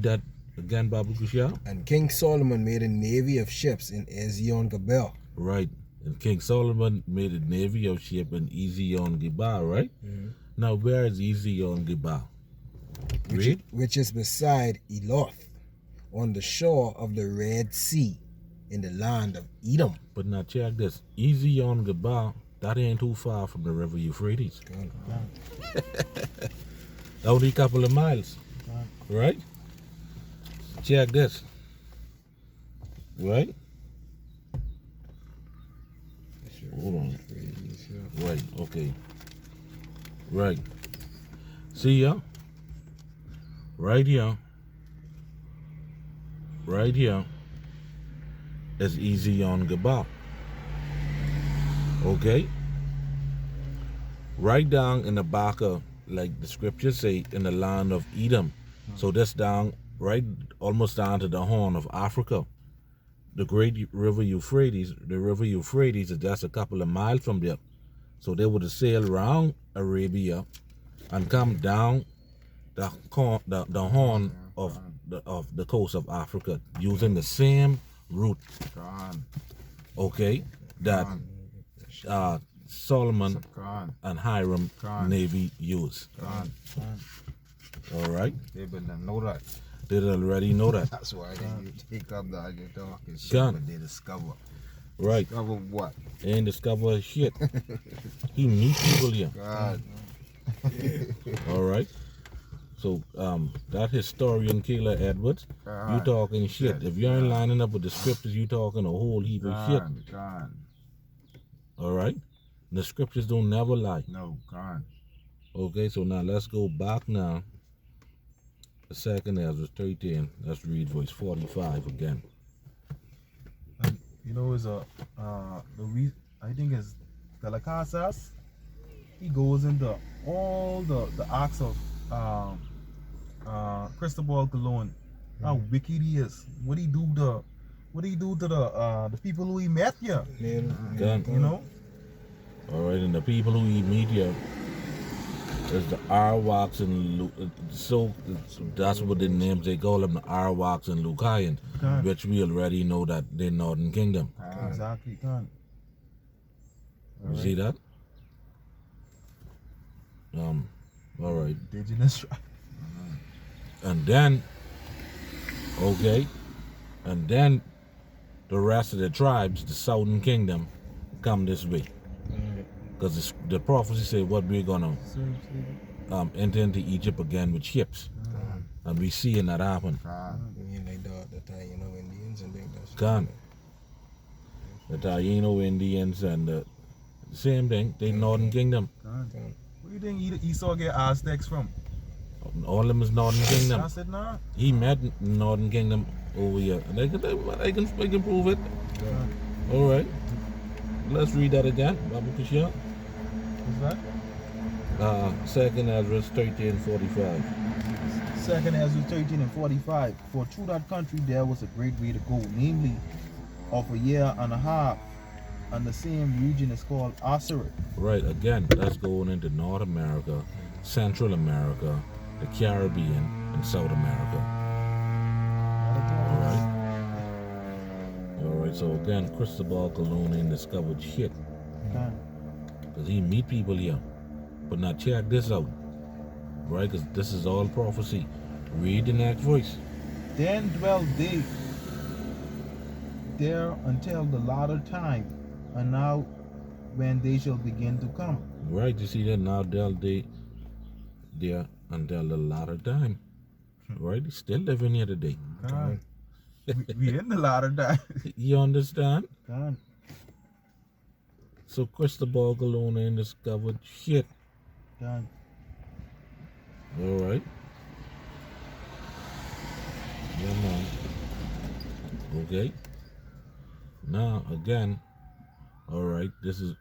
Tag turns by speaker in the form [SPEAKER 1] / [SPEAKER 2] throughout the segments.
[SPEAKER 1] that again, Babu Kushia?
[SPEAKER 2] And King Solomon made a navy of ships in Ezion Geber.
[SPEAKER 1] Right. And King Solomon made a navy of ships in Ezion Geber, right? Now, where is Ezion Geber?
[SPEAKER 2] Which is beside Eloth, on the shore of the Red Sea, in the land of Edom.
[SPEAKER 1] But now check this. Ezion Geber, that ain't too far from the river Euphrates. Only a couple of miles. Right? Check this. Right? Hold on. Right, okay. Right. See ya? Right here. Right here is Ezion Geber. Okay? Right down in the back of, like the scriptures say, in the land of Edom. So that's down, right, almost down to the Horn of Africa. The great river Euphrates, is just a couple of miles from there. So they would sail around Arabia and come down the horn of the coast of Africa using the same route. Okay, that Solomon and Hiram Navy used. All right.
[SPEAKER 3] They didn't know that.
[SPEAKER 1] They already know that.
[SPEAKER 3] That's why they take up the dark and shit,
[SPEAKER 1] Gun.
[SPEAKER 3] but they discover.
[SPEAKER 1] Right.
[SPEAKER 3] Discover what?
[SPEAKER 1] They ain't discover shit. He meet people here.
[SPEAKER 3] God.
[SPEAKER 1] All right. So that historian Kayla Edwards, you talking shit. If you ain't lining up with the scriptures, you talking a whole heap of shit. All right. The scriptures don't never lie.
[SPEAKER 3] No, God.
[SPEAKER 1] Okay. So now let's go back now. The second Ezra 13. Let's read verse 45 again.
[SPEAKER 4] And you know, is I think it's Telekasas. He goes into all the acts of Cristobal Colon. How wicked he is. What he do to the people who he met here.
[SPEAKER 1] Gun.
[SPEAKER 4] You know?
[SPEAKER 1] All right, and the people who he meet here is the Arwaks and so that's what the names they call them, the Arwaks and Lucayan, which we already know that they're Northern Kingdom.
[SPEAKER 4] Exactly, God.
[SPEAKER 1] You see that? All right.
[SPEAKER 4] Indigenous tribe.
[SPEAKER 1] And then, okay, and then the rest of the tribes, the Southern Kingdom, come this way. Because the prophecy say what we're gonna enter into Egypt again with ships, and we seeing that happen. The Taino Indians and the same thing. They Northern Kingdom.
[SPEAKER 4] Where do you think Esau get Aztecs from?
[SPEAKER 1] All of them is Northern Kingdom.
[SPEAKER 4] I said nah.
[SPEAKER 1] He met Northern Kingdom over here, and I can prove it. All right. Let's read that again, Babu Kushia.
[SPEAKER 4] What's that?
[SPEAKER 1] Second Ezra 13:45.
[SPEAKER 4] Second Ezra 13:45. For through that country there was a great way to go, namely of a year and a half, and the same region is called Assyria.
[SPEAKER 1] Right, again, that's going into North America, Central America, the Caribbean, and South America. All right, so again, Cristobal Colon ain't discovered shit. Because he meet people here. But now check this out, right? Because this is all prophecy. Read the next verse.
[SPEAKER 4] Then dwell they there until the latter time, and now when they shall begin to come.
[SPEAKER 1] Right, you see that now dwell they there until the latter time. Right? He's still living here today.
[SPEAKER 4] God. We in the latter time.
[SPEAKER 1] You understand?
[SPEAKER 4] God.
[SPEAKER 1] So Cristobal Colon ain't discovered shit.
[SPEAKER 4] God.
[SPEAKER 1] All right. Yeah, man. Okay. Now again. All right. This is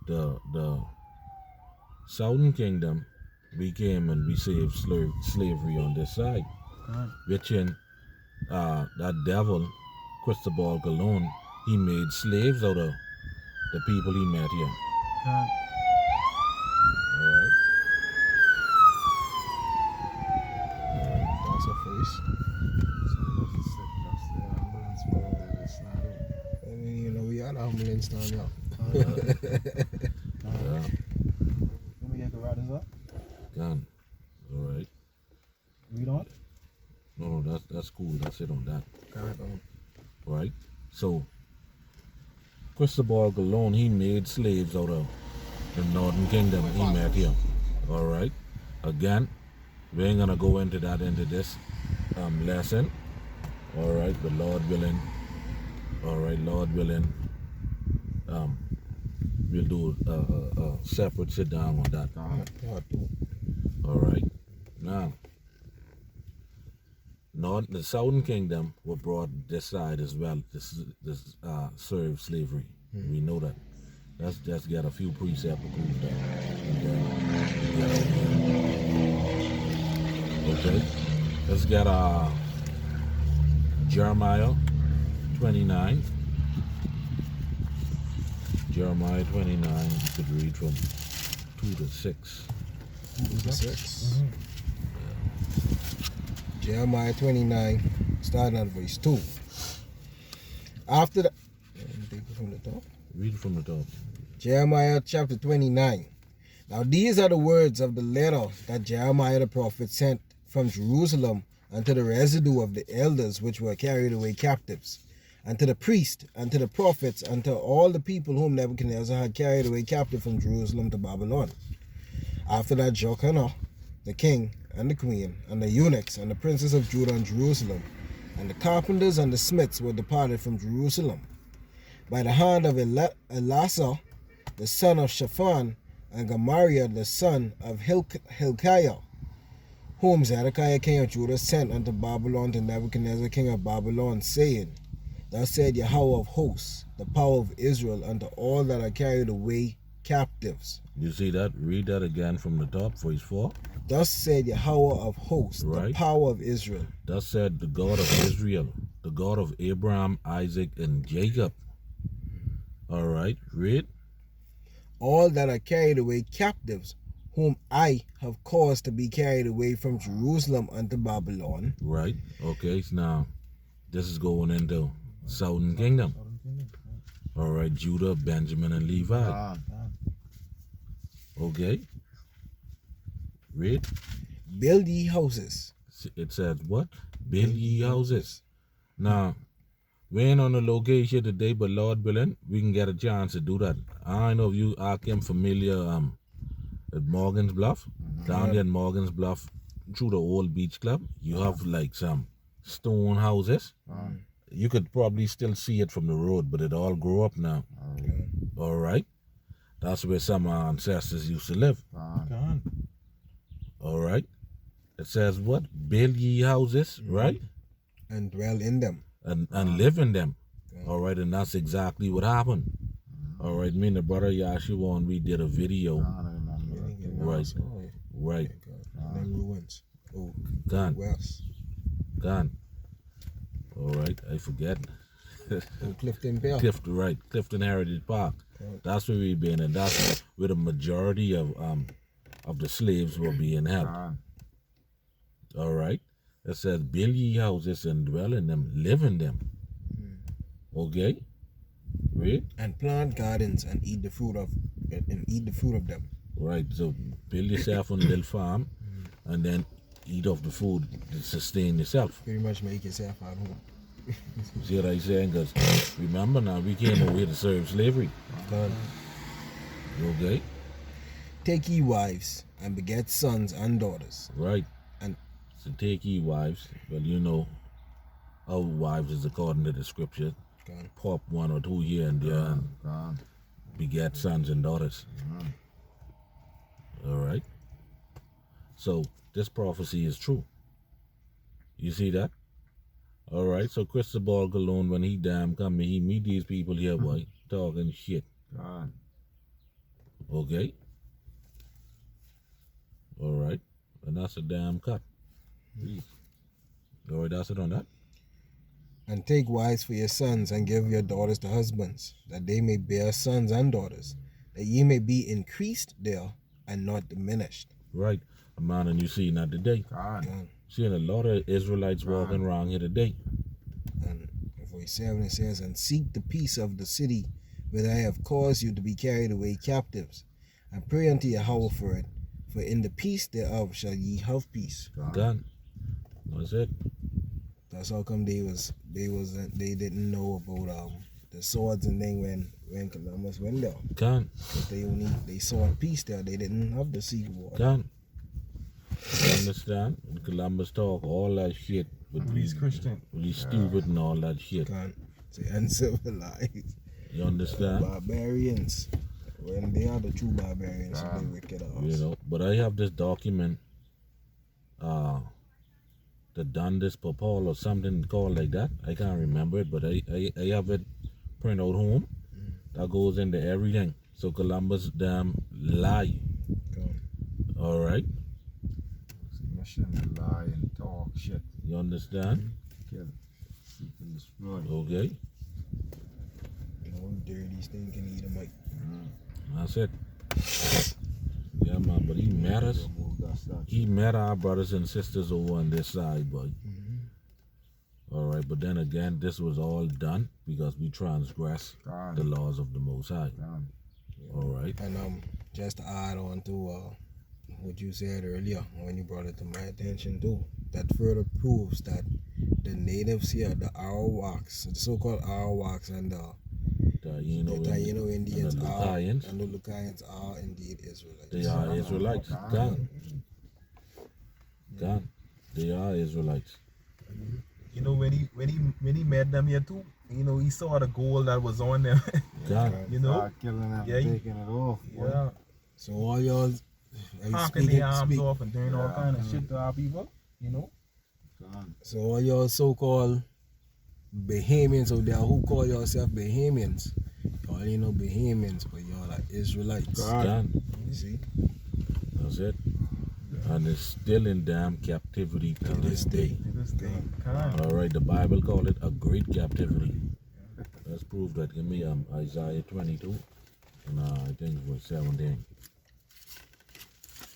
[SPEAKER 1] the Southern Kingdom. We came and we saved slavery on this side. Which in that devil Cristobal Colon, he made slaves out of the people he met here. All right.
[SPEAKER 2] against them, yeah.
[SPEAKER 1] Yeah.
[SPEAKER 4] Let me get the riders up.
[SPEAKER 1] Gone. All right.
[SPEAKER 4] Read on.
[SPEAKER 1] No, that's cool. That's it on that.
[SPEAKER 2] God,
[SPEAKER 1] Right. So Cristobal Colon, he made slaves out of the Northern Kingdom. He met here. All right. Again, we ain't gonna go into this lesson. All right, but Lord willing. All right, Lord willing. We'll do a separate sit down on that. All right. Now, the Southern Kingdom were brought this side as well. This served slavery. We know that. Let's just get a few precepts to prove that. And then we get over here. Okay. Let's get Jeremiah 29. Jeremiah 29. You could read from 2 to 6.
[SPEAKER 2] 2 to 6. Jeremiah 29, starting at verse 2. After that, take it from the top.
[SPEAKER 1] Read from the top.
[SPEAKER 2] Jeremiah chapter 29. Now these are the words of the letter that Jeremiah the prophet sent from Jerusalem unto the residue of the elders which were carried away captives, unto the priests, unto the prophets, unto all the people whom Nebuchadnezzar had carried away captive from Jerusalem to Babylon. After that, Jeconiah, the king, and the queen, and the eunuchs, and the princes of Judah and Jerusalem, and the carpenters and the smiths were departed from Jerusalem, by the hand of Elasah, the son of Shaphan, and Gamaliel, the son of Hilkiah, whom Zedekiah king of Judah sent unto Babylon to Nebuchadnezzar king of Babylon, saying, Thus said Yahweh of hosts, the power of Israel, unto all that are carried away captives.
[SPEAKER 1] You see that? Read that again from the top, verse 4.
[SPEAKER 2] Thus said Yahweh of hosts, the power of Israel.
[SPEAKER 1] Thus said the God of Israel, the God of Abraham, Isaac, and Jacob. All right, read.
[SPEAKER 2] All that are carried away captives, whom I have caused to be carried away from Jerusalem unto Babylon.
[SPEAKER 1] Right. Okay, so now this is going into Southern Kingdom. All right, Judah, Benjamin, and Levi. Okay. Read.
[SPEAKER 2] Build ye houses.
[SPEAKER 1] It says what? Build ye houses. Now, we ain't on the location today, but Lord willing, we can get a chance to do that. I don't know if you are familiar at Morgan's Bluff. Down there in Morgan's Bluff, through the old beach club, you have like some stone houses. You could probably still see it from the road, but it all grew up now. All right. That's where some of our ancestors used to live. All right. It says what? Build ye houses, right?
[SPEAKER 2] And dwell in them.
[SPEAKER 1] And live in them. All right. And that's exactly what happened. All right. Me and the brother Yashua, we did a video. Right. Right.
[SPEAKER 2] Them ruins. Oh,
[SPEAKER 1] Gone.
[SPEAKER 2] West.
[SPEAKER 1] Gone. All right. I forget.
[SPEAKER 2] Clifton Bell.
[SPEAKER 1] Clifton Heritage Park. That's where we've been, and that's where the majority of the slaves were being held. All right. It says, build ye houses and dwell in them, live in them. Okay. Read.
[SPEAKER 2] And plant gardens and eat the fruit of them.
[SPEAKER 1] Right. So build yourself a little farm, and then eat off the food to sustain yourself.
[SPEAKER 2] Pretty much make yourself at home.
[SPEAKER 1] See what I'm saying? Because remember now, we came over here to serve slavery. Okay?
[SPEAKER 2] Take ye wives and beget sons and daughters.
[SPEAKER 1] Right.
[SPEAKER 2] And
[SPEAKER 1] so take ye wives. Well, you know, our wives is according to the scripture. Pop one or two here and there and beget sons and daughters. All right? So this prophecy is true. You see that? All right, so Cristobal Colon, when he come, he meet these people here, boy, talking shit. Okay? All right, and that's a damn cut. All right, that's it on that.
[SPEAKER 2] And take wives for your sons, and give your daughters to husbands, that they may bear sons and daughters, that ye may be increased there, and not diminished.
[SPEAKER 1] Right, a man, and you see that today. Seeing a lot of Israelites walking around here today.
[SPEAKER 2] And verse 7 it says, and seek the peace of the city whether I have caused you to be carried away captives. I pray unto Yahweh for it, for in the peace thereof shall ye have peace.
[SPEAKER 1] Gone. That's it.
[SPEAKER 2] That's how come they didn't know about the swords and thing when Columbus went there.
[SPEAKER 1] Gone.
[SPEAKER 2] But they saw peace there. They didn't have the secret war.
[SPEAKER 1] Gone. You understand? When Columbus talk all that shit with
[SPEAKER 4] He's Christian.
[SPEAKER 1] Really stupid and all that shit.
[SPEAKER 2] Can't say uncivilized.
[SPEAKER 1] You understand?
[SPEAKER 2] Barbarians. When they are the true barbarians, they wicked ass.
[SPEAKER 1] You know, but I have this document, the Dundas Papal or something called like that. I can't remember it, but I have it print out home. That goes into everything. So Columbus damn lie. All right.
[SPEAKER 3] Mission to lie and talk shit.
[SPEAKER 1] You understand?
[SPEAKER 3] Kill. Seek and destroy.
[SPEAKER 1] Okay.
[SPEAKER 2] You know, dirty stinking Edomite.
[SPEAKER 1] That's it. Yeah, man, but he met us. He met our brothers and sisters over on this side, boy. All right, but then again, this was all done because we transgressed the laws of the Most High. All right.
[SPEAKER 2] And just to add on to what you said earlier when you brought it to my attention too, that further proves that the natives here, the Arawaks, the so-called Arawaks and the Taino Indians
[SPEAKER 1] and the
[SPEAKER 2] Lucayans are indeed Israelites.
[SPEAKER 1] They are Israelites. God. They are Israelites.
[SPEAKER 4] You know, when he met them here too, you know, he saw the gold that was on them.
[SPEAKER 1] God.
[SPEAKER 4] You know?
[SPEAKER 3] Killing them,
[SPEAKER 4] Yeah,
[SPEAKER 3] taking it off.
[SPEAKER 4] Yeah.
[SPEAKER 2] So all y'all
[SPEAKER 4] Hocking their arms off and doing all kind of shit to our people, you know?
[SPEAKER 2] So all y'all so-called Bahamians out there who call yourself Bahamians, y'all ain't no Bahamians, but y'all are Israelites.
[SPEAKER 1] God.
[SPEAKER 2] You see?
[SPEAKER 1] That's it. And it's still in damn captivity to this day.
[SPEAKER 4] To this day.
[SPEAKER 1] All right, the Bible called it a great captivity. Let's prove that. Give me Isaiah 22, and I think it was 17.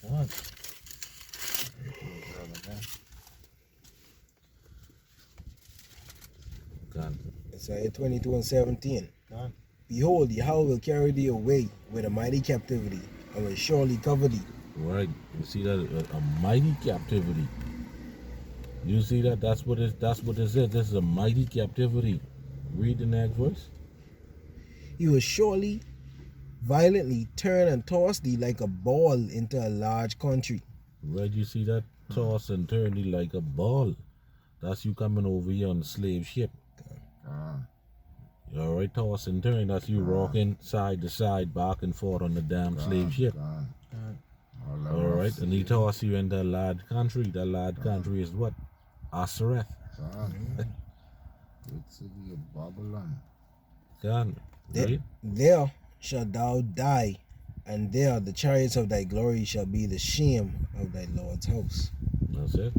[SPEAKER 4] God.
[SPEAKER 1] God.
[SPEAKER 2] Isaiah 22 and 17.
[SPEAKER 4] God.
[SPEAKER 2] Behold, Yahweh will carry thee away with a mighty captivity, and will surely cover thee.
[SPEAKER 1] Right. You see that? A mighty captivity. You see that? That's what it is. This is a mighty captivity. Read the next verse.
[SPEAKER 2] He will surely violently turn and toss thee like a ball into a large country.
[SPEAKER 1] Right, you see that? Toss and turn thee like a ball. That's you coming over here on the slave ship. All right, toss and turn. That's you rocking side to side, back and forth on the damn slave ship. All right, and he toss you into a large country. That large country is what? YASHARAHLA.
[SPEAKER 3] Great city of Babylon.
[SPEAKER 1] God, right?
[SPEAKER 2] There shalt thou die, and there the chariots of thy glory shall be the shame of thy Lord's house.
[SPEAKER 1] That's it.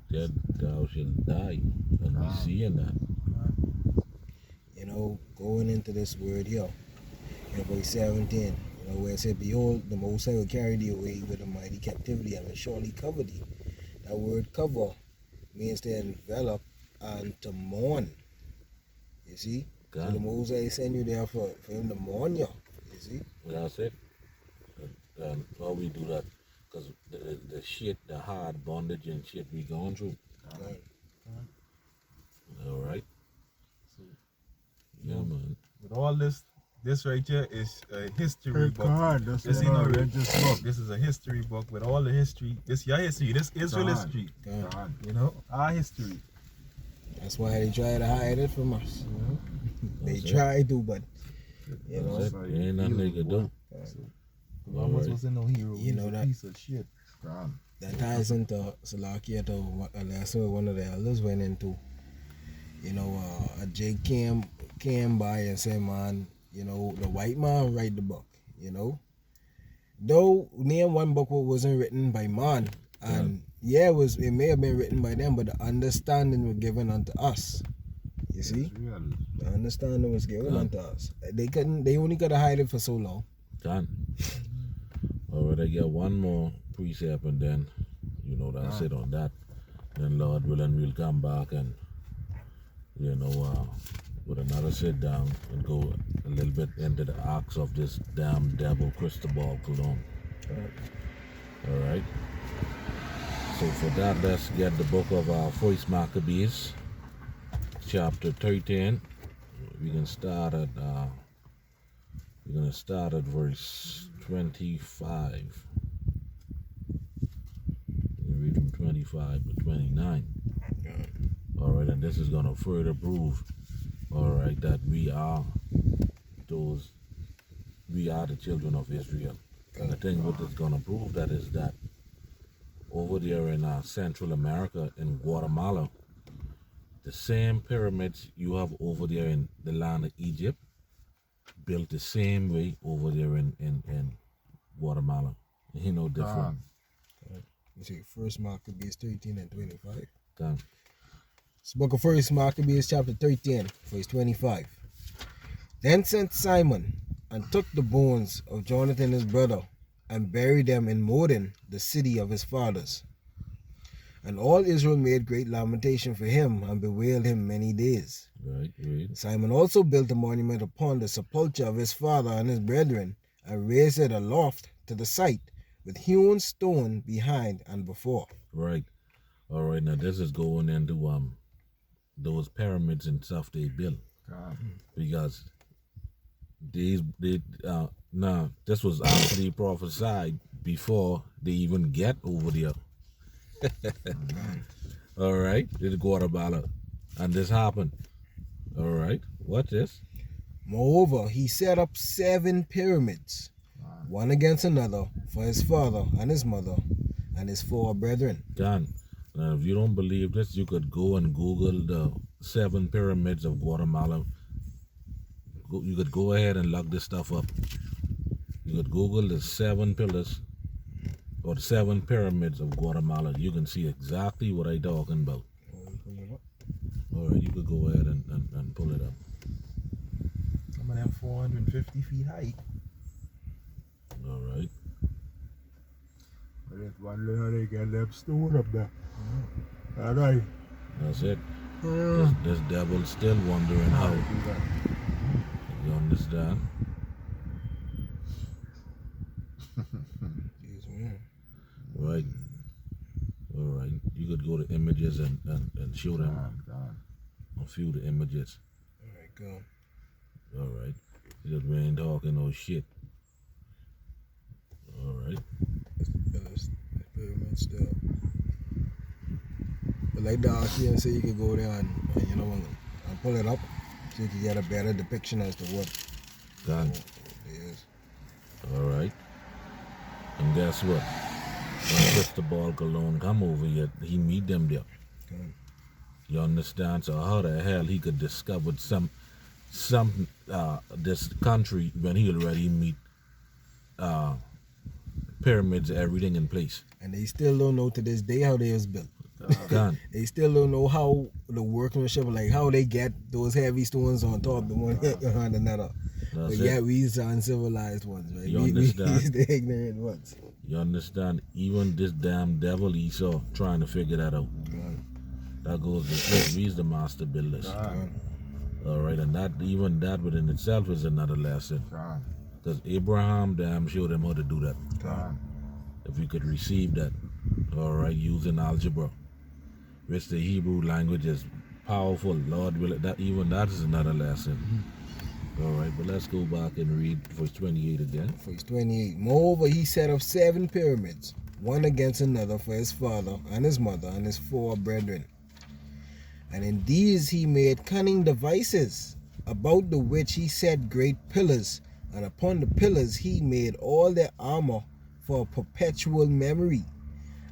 [SPEAKER 1] There thou shalt die, and we seeing that.
[SPEAKER 2] You know, going into this word here, in verse 17, you know, where it said, behold, the Most High will carry thee away with a mighty captivity, and will surely cover thee. That word cover means to envelop and to mourn. You see?
[SPEAKER 1] God.
[SPEAKER 2] So the Most High send you there for him to mourn you. You see?
[SPEAKER 1] That's it. And how we do that? Because the shit, the hard bondage and shit we going through. All right. Yeah, man.
[SPEAKER 4] With all this right here is a history book. This ain't no religious book. This is a history book with all the history. This your history. This Israel history. You know, our history.
[SPEAKER 2] That's why they try to hide it from us. They try to, but you know,
[SPEAKER 1] That's it. Ain't nothing they can do.
[SPEAKER 4] Columbus wasn't no hero.
[SPEAKER 2] You know that
[SPEAKER 4] piece of shit.
[SPEAKER 2] that ties into Salakia to what a lesson one of the elders went into. You know, a Jake came by and said, man, you know, the white man write the book, you know. Though name one book wasn't written by man, and it may have been written by them, but the understanding was given unto us. You see? The understanding was given unto us. They only could hide it for so long.
[SPEAKER 1] Done. All right, I get one more precept and then, you know, that's it on that. Then Lord willing, we'll come back and, you know, with another sit down and go a little bit into the acts of this damn devil Cristobal Colon. All right. So for that, let's get the book of First Maccabees, chapter 13. We're gonna start at verse 25. We read from 25 to 29. All right, and this is gonna further prove, all right, that we are the children of Israel. And the thing what is gonna prove that is that over there in Central America, in Guatemala, the same pyramids you have over there in the land of Egypt, built the same way over there in Guatemala. You know, different.
[SPEAKER 2] You see, First Maccabees 13 and 25.
[SPEAKER 1] Done.
[SPEAKER 2] This book of First Maccabees chapter 13, verse 25. Then sent Simon and took the bones of Jonathan his brother and buried them in Modin, the city of his fathers. And all Israel made great lamentation for him and bewailed him many days.
[SPEAKER 1] Right, read.
[SPEAKER 2] Simon also built a monument upon the sepulchre of his father and his brethren, and raised it aloft to the site, with hewn stone behind and before.
[SPEAKER 1] Right. All right, now this is going into those pyramids and stuff they built. Because this was actually prophesied before they even get over there. All right, it's Guatemala, and this happened. All right, watch this.
[SPEAKER 2] Moreover, he set up 7 pyramids, one against another, for his father and his mother and his 4 brethren.
[SPEAKER 1] Done. Now, if you don't believe this, you could go and Google the 7 pyramids of Guatemala. You could go ahead and look this stuff up. You could Google the 7 pillars or the 7 pyramids of Guatemala. You can see exactly what I'm talking about. All right, you could go ahead and pull it up.
[SPEAKER 4] Some of them 450 feet high.
[SPEAKER 1] All right.
[SPEAKER 3] But it's one little they get them stone up there. All right.
[SPEAKER 1] That's it. This devil's still wondering how. You understand? Right. All right. You could go to images and show them a few of the images.
[SPEAKER 2] All right, go.
[SPEAKER 1] All right. Just we ain't talking no shit. All right.
[SPEAKER 2] This pyramid still. But like the here and say you could go there and you know and pull it up so you can get a better depiction as to what
[SPEAKER 1] Done.
[SPEAKER 2] it is.
[SPEAKER 1] All right. And guess what? When Cristobal Colon come over here, he meet them there.
[SPEAKER 2] Okay.
[SPEAKER 1] You understand? So how the hell he could discover some this country when he already meet pyramids, everything in place.
[SPEAKER 2] And they still don't know to this day how they was built.
[SPEAKER 1] Done.
[SPEAKER 2] They still don't know how the workmanship, like how they get those heavy stones on top, the one on another. But
[SPEAKER 1] That's
[SPEAKER 2] yeah,
[SPEAKER 1] it.
[SPEAKER 2] we the uncivilized ones, right?
[SPEAKER 1] You
[SPEAKER 2] We
[SPEAKER 1] understand?
[SPEAKER 2] the ignorant ones.
[SPEAKER 1] You understand? Even this damn devil Esau trying to figure that out. That goes to show we's the master builders. All right, and that even that within itself is another lesson. Because Abraham damn showed him how to do that. If you could receive that, all right, using algebra, which the Hebrew language is powerful. Lord will that even that is another lesson. All right, but let's go back and read verse 28 again.
[SPEAKER 2] Verse 28. Moreover, he set up 7 pyramids, one against another, for his father and his mother and his 4 brethren. And in these he made cunning devices, about the which he set great pillars, and upon the pillars he made all their armor for a perpetual memory,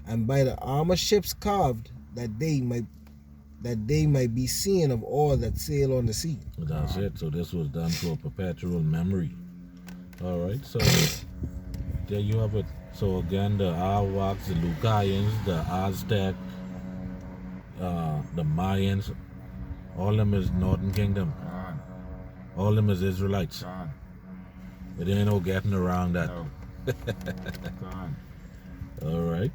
[SPEAKER 2] and by the armor ships carved, that they might be seen of all that sail on the sea.
[SPEAKER 1] That's it. So this was done for a perpetual memory. All right. So there you have it. So again, the Arawaks, the Lucayans, the Aztec, the Mayans, all of them is Northern Kingdom. All of them is Israelites. But there ain't no getting around that. All right.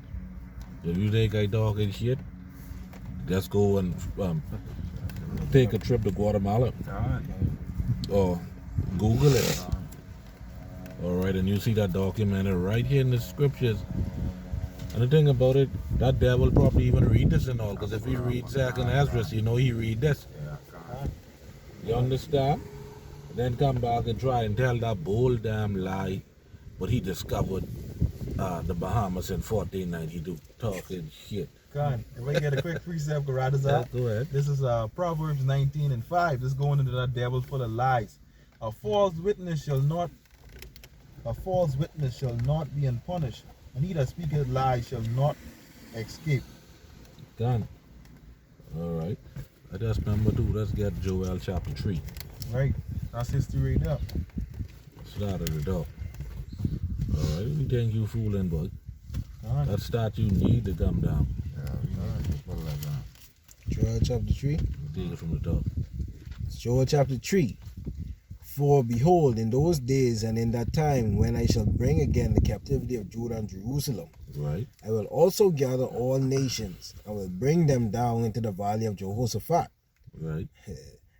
[SPEAKER 1] If you think I talking shit, let's go and take a trip to Guatemala
[SPEAKER 3] God.
[SPEAKER 1] or Google it.
[SPEAKER 3] God.
[SPEAKER 1] All right, and you see that documented right here in the scriptures. And the thing about it, that devil probably even read this and all, because if he reads Second Ezra, you know he read this.
[SPEAKER 3] Yeah, God.
[SPEAKER 1] You understand? Then come back and try and tell that bold damn lie, but he discovered the Bahamas in 1492, talking shit.
[SPEAKER 4] God, if I get a quick precept, Karadazar.
[SPEAKER 1] Go ahead.
[SPEAKER 4] This is Proverbs 19:5. This is going into that devil full of lies. A false witness shall not be unpunished, and he that speaketh lies shall not escape.
[SPEAKER 1] Done. All right. I just remember too. Let's get Joel chapter 3.
[SPEAKER 4] Right? That's history right there.
[SPEAKER 1] Start at the door. All right. We think you fooling, boy.
[SPEAKER 4] God.
[SPEAKER 1] That statue need to come down.
[SPEAKER 3] Yeah, God. People like that.
[SPEAKER 2] Joel chapter 3.
[SPEAKER 1] Take it from the top.
[SPEAKER 2] Joel chapter 3. For behold, in those days and in that time when I shall bring again the captivity of Judah and Jerusalem,
[SPEAKER 1] Right.
[SPEAKER 2] I will also gather all nations. I will bring them down into the valley of Jehoshaphat.
[SPEAKER 1] Right.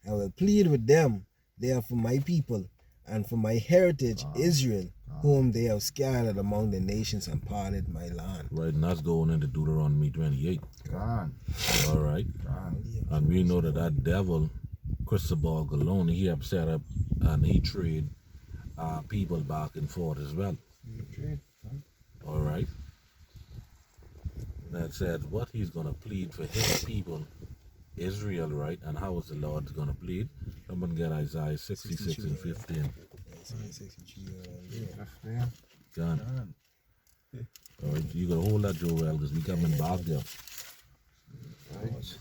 [SPEAKER 2] I will plead with them. They are for my people and for my heritage Israel, whom they have scattered among the nations and parted my land.
[SPEAKER 1] Right. And that's going into Deuteronomy 28.
[SPEAKER 3] God.
[SPEAKER 1] All right.
[SPEAKER 3] God.
[SPEAKER 1] And we know that devil, Cristobal Galone, he have set up and he trade people back and forth as well. All right. That said, what he's going to plead for his people, Israel, right? And how is the Lord going to plead? Someone get Isaiah 66 and 15.
[SPEAKER 3] 15.
[SPEAKER 1] John. All right, you got to hold that, Joel, because we coming back there.
[SPEAKER 3] Right. This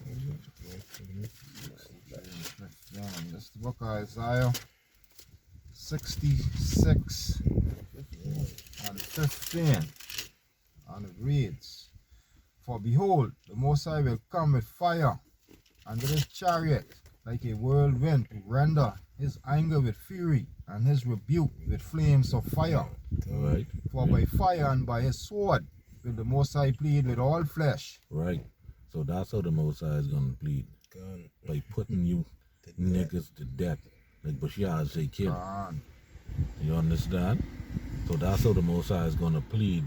[SPEAKER 3] is the book of Isaiah 66 and 15. And it reads, For behold, the Most High will come with fire, and with his chariot like a whirlwind, to render his anger with fury, and his rebuke with flames of fire.
[SPEAKER 1] All right.
[SPEAKER 3] For by fire and by his sword will the Most High plead with all flesh.
[SPEAKER 1] Right. So that's how the Most High is going to plead. By putting you niggas to death. Like Bashar say, kill. You understand? So that's how the Most High is going to plead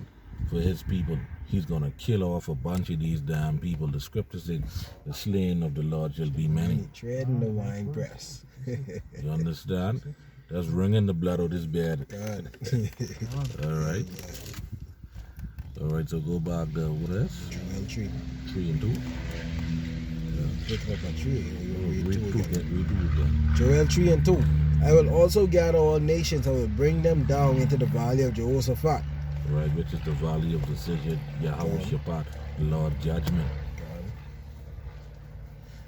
[SPEAKER 1] for his people. He's going to kill off a bunch of these damn people. The scripture said, the slain of the Lord shall be many.
[SPEAKER 2] Treading the wine press.
[SPEAKER 1] You understand? That's wringing the blood of this bed. All right. All right, so go back to what else?
[SPEAKER 2] Joel 3.
[SPEAKER 1] 3 and 2.
[SPEAKER 2] Pick up a 3.
[SPEAKER 1] Read 2 again.
[SPEAKER 2] Joel 3 and 2. I will also gather all nations. I will bring them down into the valley of Jehoshaphat.
[SPEAKER 1] Right, which is the valley of decision, Yahweh Shabbat, the Lord's judgment.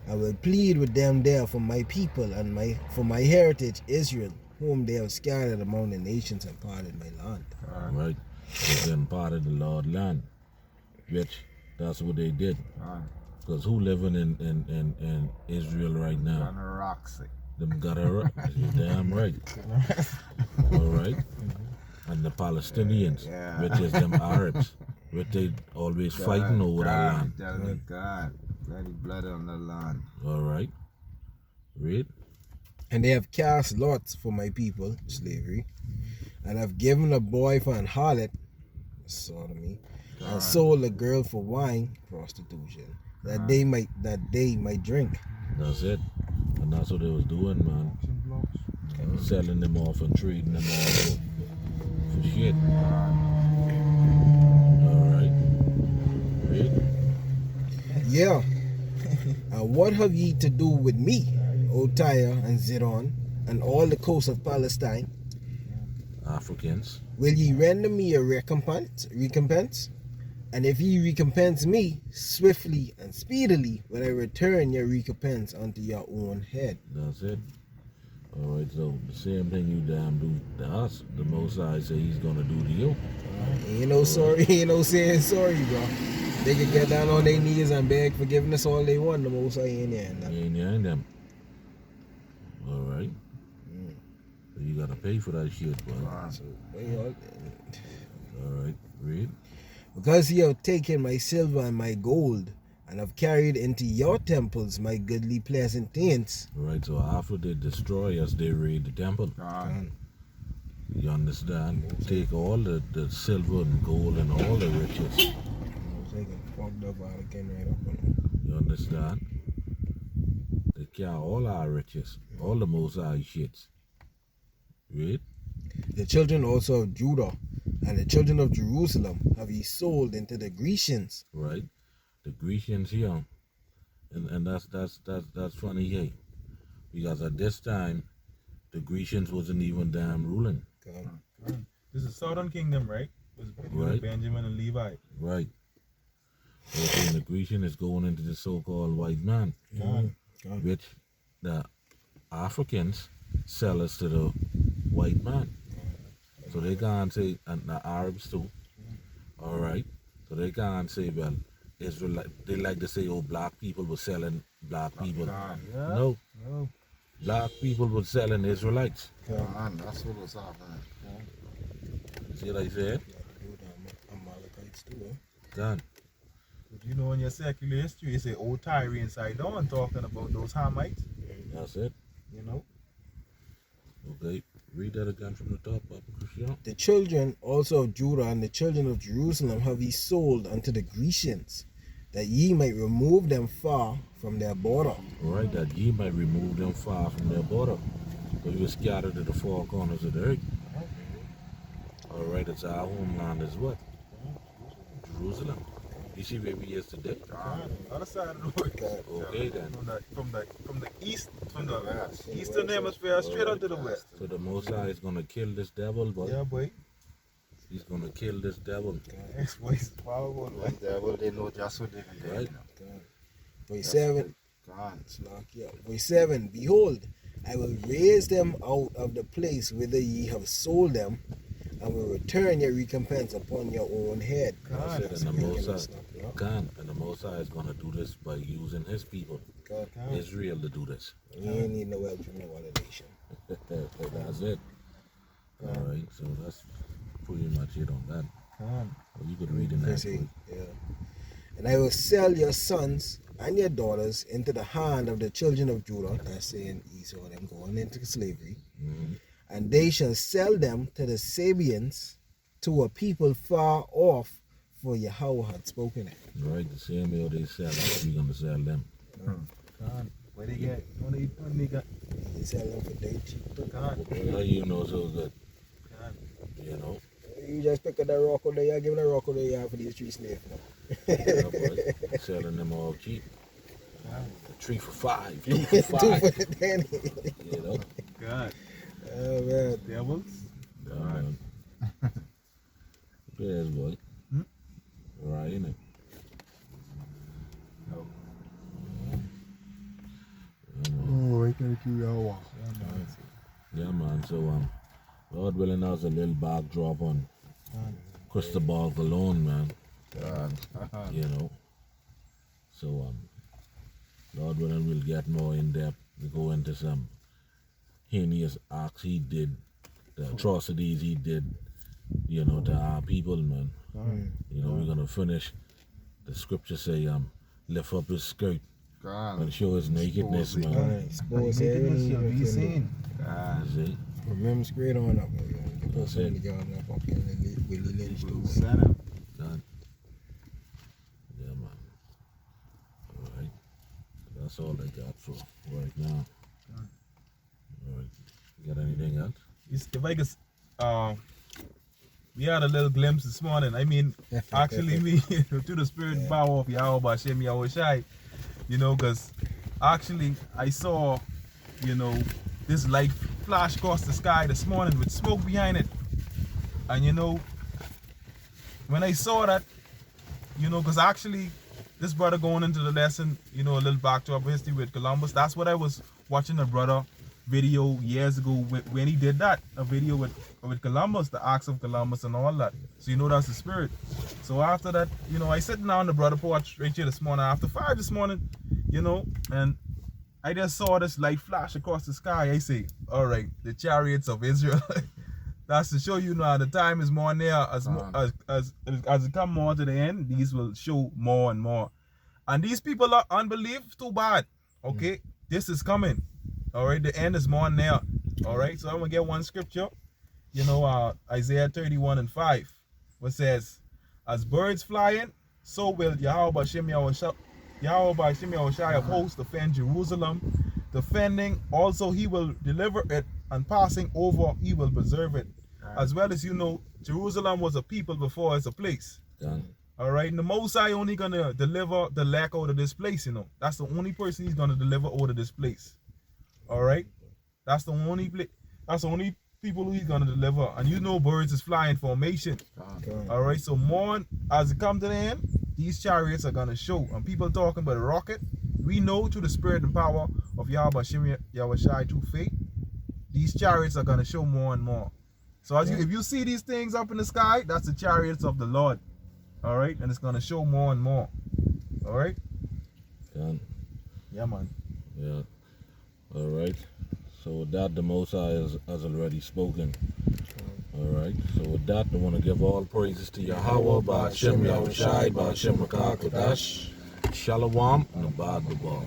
[SPEAKER 2] I will plead with them there for my people and for my heritage Israel, whom they have scattered among the nations and parted my land.
[SPEAKER 1] Right, they've been part of the Lord's land, which that's what they did. Because who living in Israel right now?
[SPEAKER 3] Roxy.
[SPEAKER 1] Them gutter, you're damn right. All right. And the Palestinians, which is them Arabs, which they always fighting over that land.
[SPEAKER 3] God, bloody blood on the land.
[SPEAKER 1] All right. Read.
[SPEAKER 2] And they have cast lots for my people, slavery, and have given a boy for an harlot, sodomy, and sold a girl for wine, prostitution, that they might drink.
[SPEAKER 1] That's it. And that's what they was doing, man. Selling them off and trading them off for shit. Alright. Read.
[SPEAKER 2] Yeah. And what have ye to do with me, O Tyre and Zidon, and all the coast of Palestine?
[SPEAKER 1] Africans.
[SPEAKER 2] Will ye render me a recompense? And if ye recompense me, swiftly and speedily will I return your recompense unto your own head.
[SPEAKER 1] That's it. Alright, so the same thing you damn do to us, the Most High say he's gonna do to you.
[SPEAKER 2] Ain't no sorry, ain't no saying sorry, bro. They can get down on their knees and beg forgiveness all they want. The Most High ain't there.
[SPEAKER 1] He ain't hearing them. Alright. So you gotta pay for that shit, boy. Alright, read.
[SPEAKER 2] Because ye have taken my silver and my gold, and have carried into your temples my goodly pleasant things.
[SPEAKER 1] Right, so after they destroy us, they raid the temple.
[SPEAKER 3] God.
[SPEAKER 1] You understand? Take all the silver and gold and all the riches.
[SPEAKER 2] You know, taking fucked up out again right up on them.
[SPEAKER 1] You understand? They carry all our riches, all the Most High shits. Right?
[SPEAKER 2] The children also of Judah and the children of Jerusalem have ye sold into the Grecians.
[SPEAKER 1] Right? The Grecians here, and that's funny, hey, because at this time the Grecians wasn't even damn ruling.
[SPEAKER 2] God.
[SPEAKER 4] This is Southern Kingdom, right? It was
[SPEAKER 1] Right.
[SPEAKER 4] Benjamin and Levi.
[SPEAKER 1] Right. Okay, the Grecian is going into the so-called white man,
[SPEAKER 2] God.
[SPEAKER 1] which the Africans sell us to the white man. So they can't say, and the Arabs too. All right. So they can't say, well, Israelite. They like to say, oh, black people were selling black people.
[SPEAKER 3] God.
[SPEAKER 1] No,
[SPEAKER 4] No.
[SPEAKER 1] black people were selling Israelites.
[SPEAKER 3] God. That's what was happening.
[SPEAKER 1] See what I said?
[SPEAKER 2] Amalekites too, eh?
[SPEAKER 1] God.
[SPEAKER 4] But you know, in your secular history, it's an old Tyre inside down talking about those Hamites,
[SPEAKER 1] That's it.
[SPEAKER 4] you know.
[SPEAKER 1] Okay. Read that again from the top, Papa Christian.
[SPEAKER 2] The children also of Judah and the children of Jerusalem have ye sold unto the Grecians, that ye might remove them far from their border.
[SPEAKER 1] All right, that ye might remove them far from their border. So you were scattered to the four corners of the earth. All right, it's our homeland is what? Jerusalem. You see where we is today?
[SPEAKER 4] Other side of the world.
[SPEAKER 1] Okay then.
[SPEAKER 4] From the east, from the eastern hemisphere straight up to the west.
[SPEAKER 1] So the Most High is gonna kill this devil, but
[SPEAKER 4] Yeah, boy.
[SPEAKER 1] he's gonna kill this devil.
[SPEAKER 4] Next voice, powerful, boy.
[SPEAKER 3] And devil, they know just what they can do.
[SPEAKER 1] Right.
[SPEAKER 2] Verse 7.
[SPEAKER 3] God.
[SPEAKER 2] Verse 7. Behold, I will raise them out of the place whither ye have sold them, and will return your recompense upon your own head.
[SPEAKER 1] That's it, and the Most High,
[SPEAKER 2] Yeah.
[SPEAKER 1] God, and the Most High is gonna do this by using His people,
[SPEAKER 2] God.
[SPEAKER 1] Israel, to do this.
[SPEAKER 2] You ain't need no help from no other nation.
[SPEAKER 1] That's it. All right, so that's pretty much it on that. Well, you could read the next
[SPEAKER 2] Verse 8.
[SPEAKER 1] one.
[SPEAKER 2] Yeah. And I will sell your sons and your daughters into the hand of the children of Judah. That's saying Esau, them going into slavery.
[SPEAKER 1] Mhm.
[SPEAKER 2] And they shall sell them to the Sabians, to a people far off, for Yahweh had spoken it.
[SPEAKER 1] Right, the same way they sell us, we're gonna sell them.
[SPEAKER 4] Where they get, when they got,
[SPEAKER 2] They sell them for day cheap.
[SPEAKER 4] God,
[SPEAKER 1] How you know so good?
[SPEAKER 4] God.
[SPEAKER 1] You know?
[SPEAKER 2] You just pick up that rock over there, give them the rock over there for these 3 slaves now.
[SPEAKER 1] Yeah, boy, selling them all cheap. 3 for 5, 2 for
[SPEAKER 2] 2
[SPEAKER 1] 5.
[SPEAKER 2] for the penny.
[SPEAKER 1] You know?
[SPEAKER 4] God.
[SPEAKER 2] Oh man.
[SPEAKER 4] Devils.
[SPEAKER 1] God. Yes, boy.
[SPEAKER 4] Hmm?
[SPEAKER 1] Right, innit?
[SPEAKER 4] No.
[SPEAKER 1] Yeah, man.
[SPEAKER 3] Oh, I thank you, Yahweh.
[SPEAKER 1] Yeah, man. So, Lord willing, that was a little backdrop on Cristobal alone, man.
[SPEAKER 3] God.
[SPEAKER 1] You know. So, Lord willing, we'll get more in depth. We go into some heinous acts he did, the atrocities he did, you know, to our people, man. You know, we're gonna finish. The scripture say, lift up his skirt
[SPEAKER 3] God.
[SPEAKER 1] and show his nakedness,
[SPEAKER 3] Expose it.
[SPEAKER 1] man.
[SPEAKER 2] Expose
[SPEAKER 4] Nakedness shall
[SPEAKER 2] everything.
[SPEAKER 4] be seen.
[SPEAKER 3] God.
[SPEAKER 1] You see?
[SPEAKER 2] Remember straight on up.
[SPEAKER 1] That's it.
[SPEAKER 2] Willie Lynch too.
[SPEAKER 3] Send
[SPEAKER 1] God. Yeah, man. All right. That's all I got for right now. All right. You got anything else?
[SPEAKER 4] If I could, we had a little glimpse this morning. I mean, actually, we through the spirit power of Yahweh Bashem Yahweh Shai, you know, because actually I saw, you know, this light flash across the sky this morning with smoke behind it, and you know, when I saw that, you know, because actually this brother going into the lesson, you know, a little backdrop history with Columbus. That's what I was watching a brother video years ago when he did that, a video with Columbus, the acts of Columbus and all that. So you know that's the spirit. So after that, you know, I sitting down on the brother porch right here this morning after 5 this morning, you know, and I just saw this light flash across the sky. I say, all right, the chariots of Israel. That's to show you now the time is more near as it come more to the end. These will show more and more. And these people are unbelief too bad. Okay, this is coming. All right, the end is more now. All right, so I'm gonna get one scripture. You know, Isaiah 31:5, which says, "As birds flying, so will Yahweh Shem Yahushai of hosts defend Jerusalem. Defending also he will deliver it, and passing over he will preserve it." As well as you know, Jerusalem was a people before it's a place.
[SPEAKER 1] Done.
[SPEAKER 4] All right, and the Most High only gonna deliver the lack out of this place. You know, that's the only person he's gonna deliver out of this place. All right, that's the only place. That's the only people who he's gonna deliver. And you know, birds is flying formation. All right, so more as it come to the end, these chariots are gonna show. And people talking about a rocket, we know through the spirit and power of Yahweh Shem Yahushai through faith, these chariots are gonna show more and more. So as if you see these things up in the sky, that's the chariots of the Lord. All right, and it's gonna show more and more. All right.
[SPEAKER 1] Done.
[SPEAKER 4] Yeah, man.
[SPEAKER 1] Yeah. All right. So with that, the Most High has already spoken. All right. So with that, I want to give all praises to Yahweh, by Hashem Yahushai, by Hashem Rakah Kodash, Shalom, and Abad Babal.